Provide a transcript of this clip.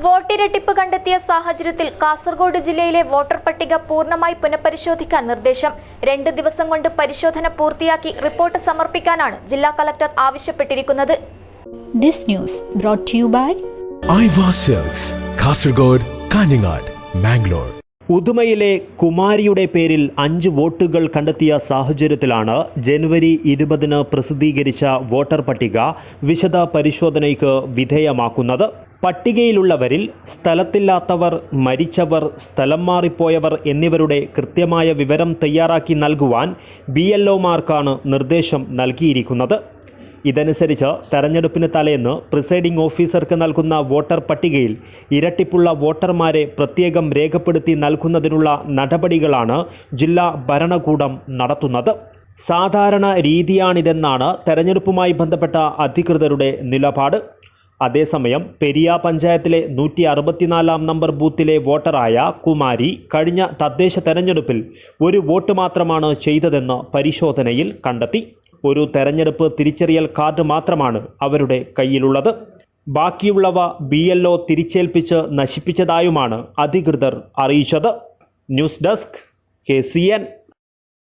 വോട്ടിരട്ടിപ്പ് കണ്ടെത്തിയ സാഹചര്യത്തിൽ കാസർഗോഡ് ജില്ലയിലെ വോട്ടർ പട്ടിക പൂർണ്ണമായി പുനഃപരിശോധിക്കാൻ നിർദ്ദേശം. 2 ദിവസം കൊണ്ട് പരിശോധന പൂർത്തിയാക്കി റിപ്പോർട്ട് സമർപ്പിക്കാനാണ് ജില്ലാ കളക്ടർ ആവശ്യപ്പെട്ടിരിക്കുന്നത്. This news brought to you by Aiwa Silks, Kasaragod, Kanhangad, Mangalore. ഉദുമയിലെ കുമാരിയുടെ പേരിൽ 5 വോട്ടുകൾ കണ്ടെത്തിയ സാഹചര്യത്തിലാണ് ജനുവരി 20 പ്രസിദ്ധീകരിച്ച വോട്ടർ പട്ടിക വിശദ പരിശോധനയ്ക്ക് വിധേയമാക്കുന്നത്. പട്ടികയിലുള്ളവരിൽ സ്ഥലത്തില്ലാത്തവർ, മരിച്ചവർ, സ്ഥലം മാറിപ്പോയവർ എന്നിവരുടെ കൃത്യമായ വിവരം തയ്യാറാക്കി നൽകുവാൻ BLOമാർക്കാണ് നിർദ്ദേശം നൽകിയിരിക്കുന്നത്. ഇതനുസരിച്ച് തെരഞ്ഞെടുപ്പിന് തലേന്ന് പ്രിസൈഡിംഗ് ഓഫീസർക്ക് നൽകുന്ന വോട്ടർ പട്ടികയിൽ ഇരട്ടിപ്പുള്ള വോട്ടർമാരെ പ്രത്യേകം രേഖപ്പെടുത്തി നൽകുന്നതിനുള്ള നടപടികളാണ് ജില്ലാ ഭരണകൂടം നടത്തുന്നത്. സാധാരണ രീതിയാണിതെന്നാണ് തെരഞ്ഞെടുപ്പുമായി ബന്ധപ്പെട്ട അധികൃതരുടെ നിലപാട്. അതേസമയം പെരിയ പഞ്ചായത്തിലെ 164 നമ്പർ ബൂത്തിലെ വോട്ടറായ കുമാരി കഴിഞ്ഞ തദ്ദേശ തെരഞ്ഞെടുപ്പിൽ 1 വോട്ട് മാത്രമാണ് ചെയ്തതെന്ന് പരിശോധനയിൽ കണ്ടെത്തി. ഒരു തെരഞ്ഞെടുപ്പ് തിരിച്ചറിയൽ കാർഡ് മാത്രമാണ് അവരുടെ കയ്യിലുള്ളത്. ബാക്കിയുള്ളവ BLO തിരിച്ചേൽപ്പിച്ച് നശിപ്പിച്ചതായുമാണ് അധികൃതർ അറിയിച്ചത്. News desk KCN.